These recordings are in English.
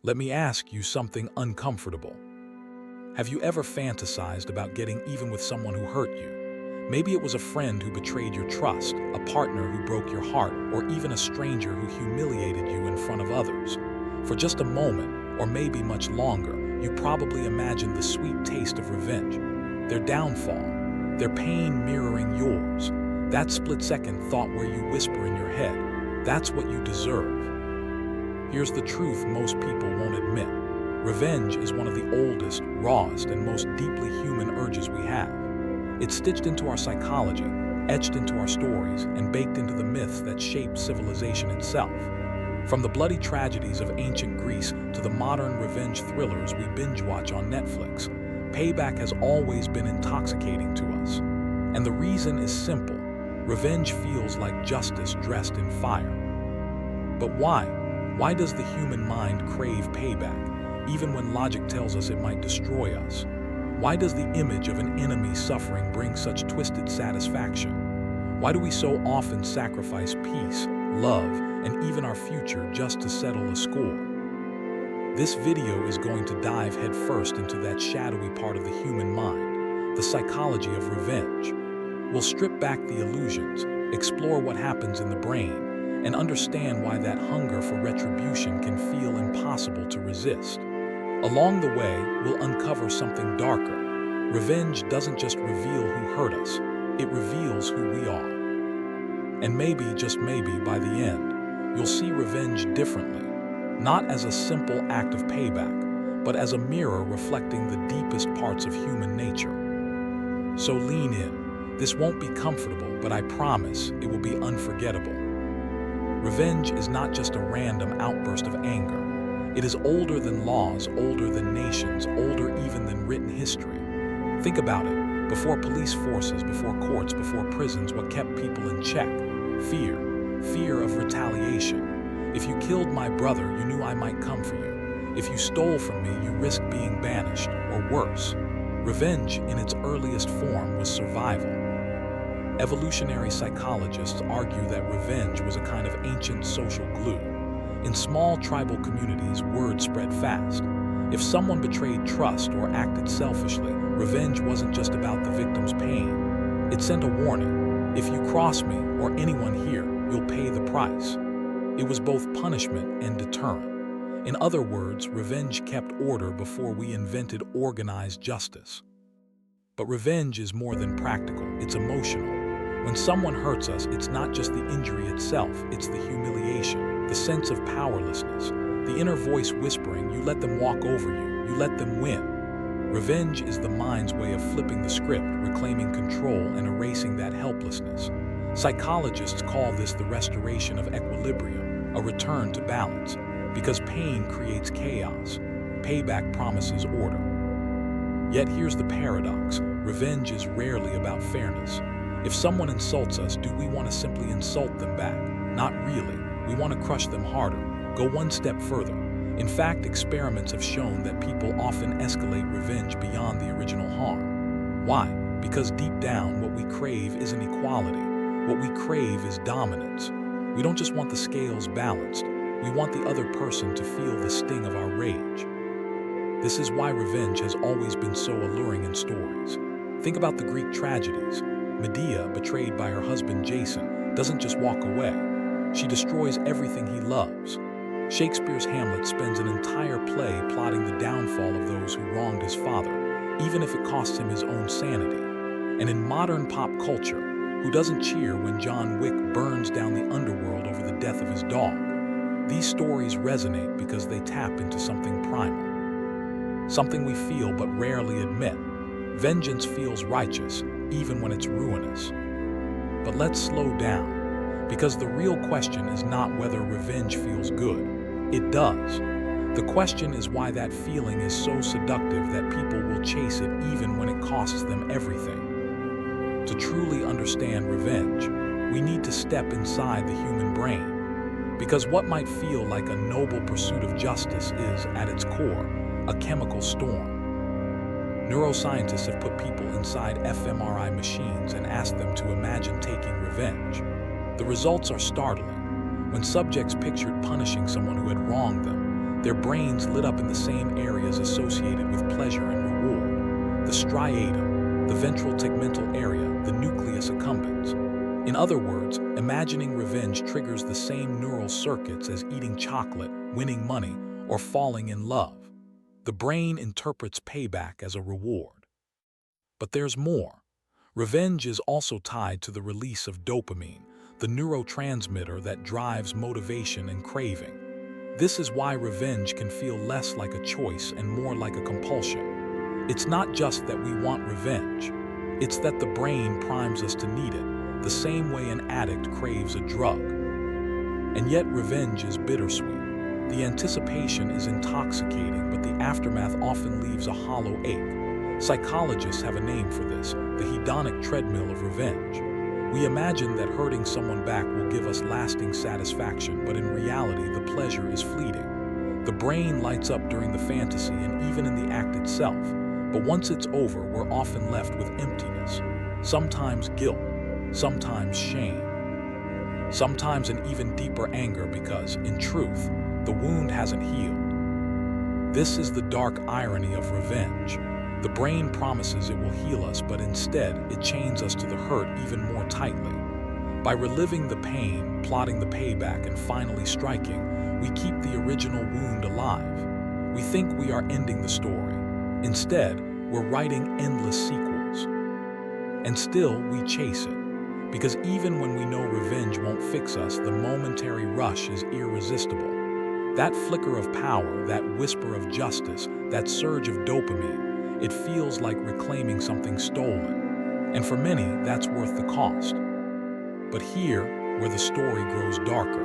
Let me ask you something uncomfortable. Have you ever fantasized about getting even with someone who hurt you? Maybe it was a friend who betrayed your trust, a partner who broke your heart, or even a stranger who humiliated you in front of others. For just a moment, or maybe much longer, you probably imagined the sweet taste of revenge. Their downfall, their pain mirroring yours. That split-second thought where you whisper in your head, "That's what you deserve." Here's the truth most people won't admit. Revenge is one of the oldest, rawest, and most deeply human urges we have. It's stitched into our psychology, etched into our stories, and baked into the myths that shape civilization itself. From the bloody tragedies of ancient Greece to the modern revenge thrillers we binge-watch on Netflix, Payback has always been intoxicating to us. And the reason is simple. Revenge feels like justice dressed in fire. But why? Why does the human mind crave payback, even when logic tells us it might destroy us? Why does the image of an enemy suffering bring such twisted satisfaction? Why do we so often sacrifice peace, love, and even our future just to settle a score? This video is going to dive headfirst into that shadowy part of the human mind, the psychology of revenge. We'll strip back the illusions, explore what happens in the brain, and understand why that hunger for retribution can feel impossible to resist. Along the way, we'll uncover something darker. Revenge doesn't just reveal who hurt us, it reveals who we are. And maybe, just maybe, by the end, you'll see revenge differently, not as a simple act of payback, but as a mirror reflecting the deepest parts of human nature. So lean in. This won't be comfortable, but I promise it will be unforgettable. Revenge is not just a random outburst of anger. It is older than laws, older than nations, older even than written history. Think about it. Before police forces, before courts, before prisons, what kept people in check? Fear. Fear of retaliation. If you killed my brother, you knew I might come for you. If you stole from me, you risked being banished, or worse. Revenge, in its earliest form, was survival. Evolutionary psychologists argue that revenge was a kind of ancient social glue. In small tribal communities, word spread fast. If someone betrayed trust or acted selfishly, revenge wasn't just about the victim's pain. It sent a warning. If you cross me or anyone here, you'll pay the price. It was both punishment and deterrent. In other words, revenge kept order before we invented organized justice. But revenge is more than practical, it's emotional. When someone hurts us, it's not just the injury itself, it's the humiliation, the sense of powerlessness, the inner voice whispering, you let them walk over you, you let them win. Revenge is the mind's way of flipping the script, reclaiming control and erasing that helplessness. Psychologists call this the restoration of equilibrium, a return to balance, because pain creates chaos. Payback promises order. Yet here's the paradox. Revenge is rarely about fairness. If someone insults us, do we want to simply insult them back? Not really. We want to crush them harder, go one step further. In fact, experiments have shown that people often escalate revenge beyond the original harm. Why? Because deep down, what we crave isn't equality. What we crave is dominance. We don't just want the scales balanced. We want the other person to feel the sting of our rage. This is why revenge has always been so alluring in stories. Think about the Greek tragedies. Medea, betrayed by her husband Jason, doesn't just walk away. She destroys everything he loves. Shakespeare's Hamlet spends an entire play plotting the downfall of those who wronged his father, even if it costs him his own sanity. And in modern pop culture, who doesn't cheer when John Wick burns down the underworld over the death of his dog? These stories resonate because they tap into something primal. Something we feel but rarely admit. Vengeance feels righteous, even when it's ruinous. But let's slow down, because the real question is not whether revenge feels good. It does. The question is why that feeling is so seductive that people will chase it even when it costs them everything. To truly understand revenge, we need to step inside the human brain. Because what might feel like a noble pursuit of justice is, at its core, a chemical storm. Neuroscientists have put people inside fMRI machines and asked them to imagine taking revenge. The results are startling. When subjects pictured punishing someone who had wronged them, Their brains lit up in the same areas associated with pleasure and reward: the striatum, the ventral tegmental area, the nucleus accumbens. In other words, imagining revenge triggers the same neural circuits as eating chocolate, winning money, or falling in love. The brain interprets payback as a reward. But there's more. Revenge is also tied to the release of dopamine, the neurotransmitter that drives motivation and craving. This is why revenge can feel less like a choice and more like a compulsion. It's not just that we want revenge. It's that the brain primes us to need it, the same way an addict craves a drug. And yet revenge is bittersweet. The anticipation is intoxicating, but the aftermath often leaves a hollow ache. Psychologists have a name for this: the hedonic treadmill of revenge. We imagine that hurting someone back will give us lasting satisfaction, but in reality, the pleasure is fleeting. The brain lights up during the fantasy and even in the act itself, but once it's over, we're often left with emptiness. Sometimes guilt, sometimes shame, sometimes an even deeper anger because, in truth, the wound hasn't healed. This is the dark irony of revenge. The brain promises it will heal us, but instead, it chains us to the hurt even more tightly. By reliving the pain, plotting the payback, and finally striking, we keep the original wound alive. We think we are ending the story. Instead, we're writing endless sequels. And still, we chase it. Because even when we know revenge won't fix us, the momentary rush is irresistible. That flicker of power, that whisper of justice, that surge of dopamine, it feels like reclaiming something stolen. And for many, that's worth the cost. But here, where the story grows darker,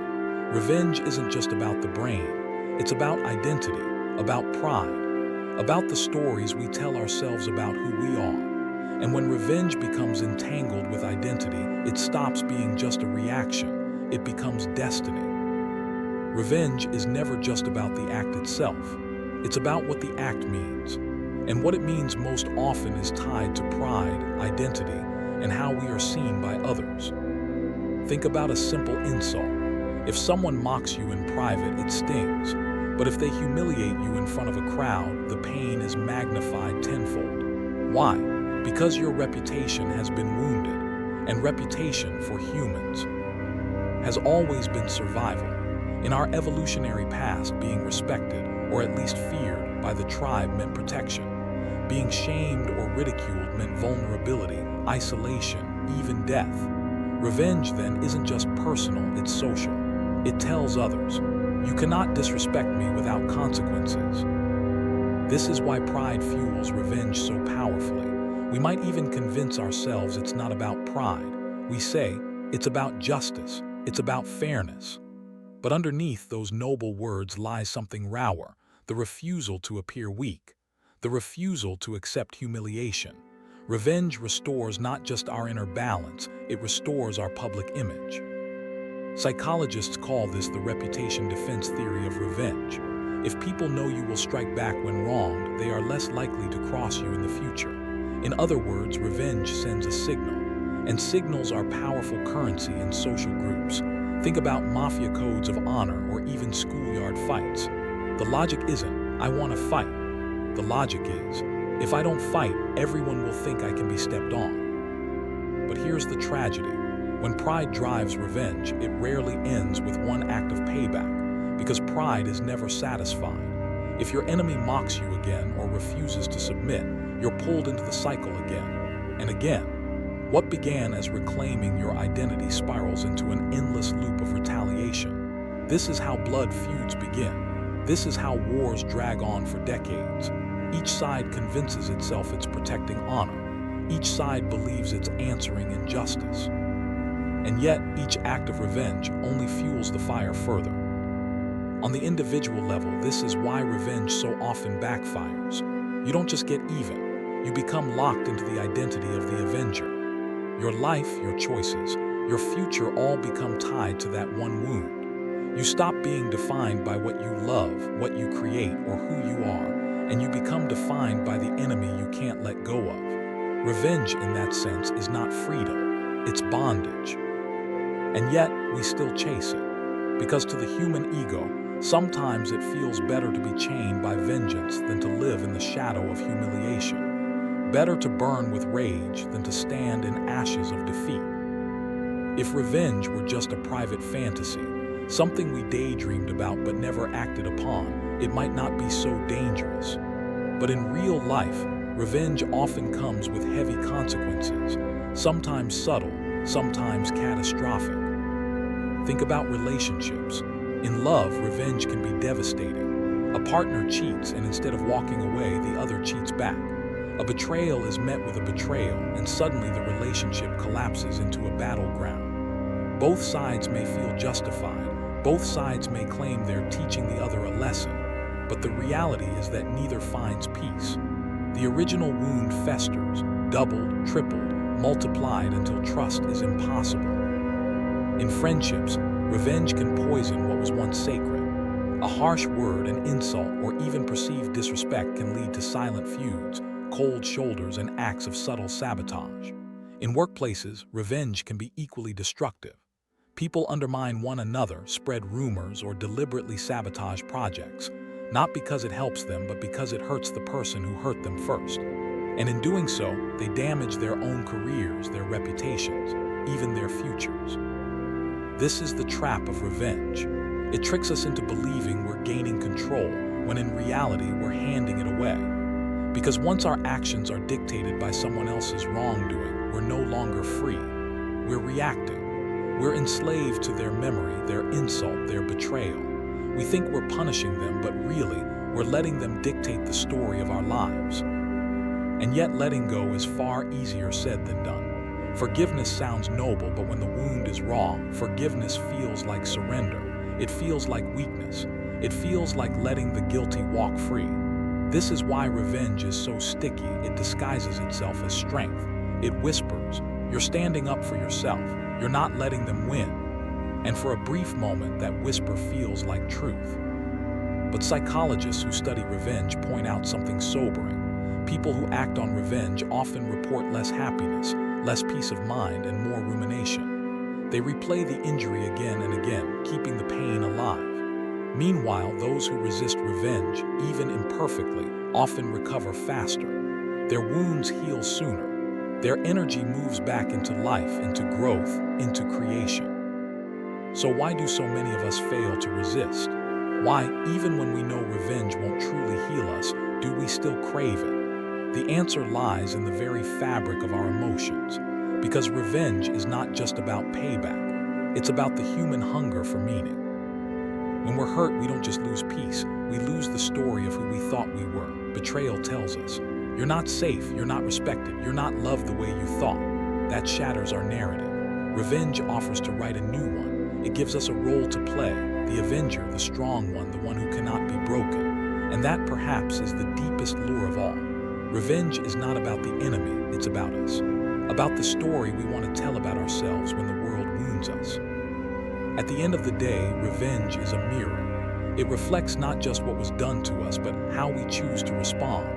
revenge isn't just about the brain. It's about identity, about pride, about the stories we tell ourselves about who we are. And when revenge becomes entangled with identity, it stops being just a reaction. It becomes destiny. Revenge is never just about the act itself. It's about what the act means. And what it means most often is tied to pride, identity, and how we are seen by others. Think about a simple insult. If someone mocks you in private, it stings. But if they humiliate you in front of a crowd, the pain is magnified tenfold. Why? Because your reputation has been wounded. And reputation, for humans, has always been survival. In our evolutionary past, being respected, or at least feared, by the tribe meant protection. Being shamed or ridiculed meant vulnerability, isolation, even death. Revenge, then, isn't just personal, it's social. It tells others, you cannot disrespect me without consequences. This is why pride fuels revenge so powerfully. We might even convince ourselves it's not about pride. We say, it's about justice, it's about fairness. But underneath those noble words lies something rawer: the refusal to appear weak, the refusal to accept humiliation. Revenge restores not just our inner balance, it restores our public image. Psychologists call this the reputation defense theory of revenge. If people know you will strike back when wronged, they are less likely to cross you in the future. In other words, revenge sends a signal, and signals are powerful currency in social groups. Think about mafia codes of honor or even schoolyard fights. The logic isn't, I want to fight. The logic is, if I don't fight, everyone will think I can be stepped on. But here's the tragedy. When pride drives revenge, it rarely ends with one act of payback, because pride is never satisfied. If your enemy mocks you again or refuses to submit, you're pulled into the cycle again and again. What began as reclaiming your identity spirals into an endless loop of retaliation. This is how blood feuds begin. This is how wars drag on for decades. Each side convinces itself it's protecting honor. Each side believes it's answering injustice. And yet, each act of revenge only fuels the fire further. On the individual level, this is why revenge so often backfires. You don't just get even. You become locked into the identity of the avenger. Your life, your choices, your future all become tied to that one wound. You stop being defined by what you love, what you create, or who you are, and you become defined by the enemy you can't let go of. Revenge, in that sense, is not freedom, it's bondage. And yet, we still chase it, because to the human ego, Sometimes it feels better to be chained by vengeance than to live in the shadow of humiliation. Better to burn with rage than to stand in ashes of defeat. If revenge were just a private fantasy, something we daydreamed about but never acted upon, it might not be so dangerous. But in real life, revenge often comes with heavy consequences, sometimes subtle, sometimes catastrophic. Think about relationships. In love, revenge can be devastating. A partner cheats, and instead of walking away, the other cheats back. A betrayal is met with a betrayal, and suddenly the relationship collapses into a battleground. Both sides may feel justified. Both sides may claim they're teaching the other a lesson. But the reality is that neither finds peace. The original wound festers, doubled, tripled, multiplied until trust is impossible. In friendships, revenge can poison what was once sacred. A harsh word, an insult, or even perceived disrespect can lead to silent feuds, cold shoulders, and acts of subtle sabotage. In workplaces, revenge can be equally destructive. People undermine one another, spread rumors, or deliberately sabotage projects, not because it helps them, but because it hurts the person who hurt them first. And in doing so, they damage their own careers, their reputations, even their futures. This is the trap of revenge. It tricks us into believing we're gaining control, when in reality we're handing it away. Because once our actions are dictated by someone else's wrongdoing, we're no longer free. We're reacting. We're enslaved to their memory, their insult, their betrayal. We think we're punishing them, but really, we're letting them dictate the story of our lives. And yet letting go is far easier said than done. Forgiveness sounds noble, but when the wound is raw, forgiveness feels like surrender. It feels like weakness. It feels like letting the guilty walk free. This is why revenge is so sticky. It disguises itself as strength. It whispers, you're standing up for yourself. You're not letting them win. And for a brief moment, that whisper feels like truth. But psychologists who study revenge point out something sobering. People who act on revenge often report less happiness, less peace of mind, and more rumination. They replay the injury again and again, keeping the pain alive. Meanwhile, those who resist revenge, even imperfectly, often recover faster. Their wounds heal sooner. Their energy moves back into life, into growth, into creation. So why do so many of us fail to resist? Why, even when we know revenge won't truly heal us, do we still crave it? The answer lies in the very fabric of our emotions. Because revenge is not just about payback. It's about the human hunger for meaning. When we're hurt, we don't just lose peace. We lose the story of who we thought we were. Betrayal tells us, you're not safe, you're not respected, you're not loved the way you thought. That shatters our narrative. Revenge offers to write a new one. It gives us a role to play, the avenger, the strong one, the one who cannot be broken. And that perhaps is the deepest lure of all. Revenge is not about the enemy, it's about us. About the story we want to tell about ourselves when the world wounds us. At the end of the day, revenge is a mirror. It reflects not just what was done to us, but how we choose to respond.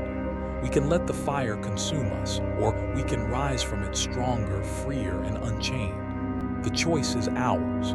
We can let the fire consume us, or we can rise from it stronger, freer, and unchained. The choice is ours.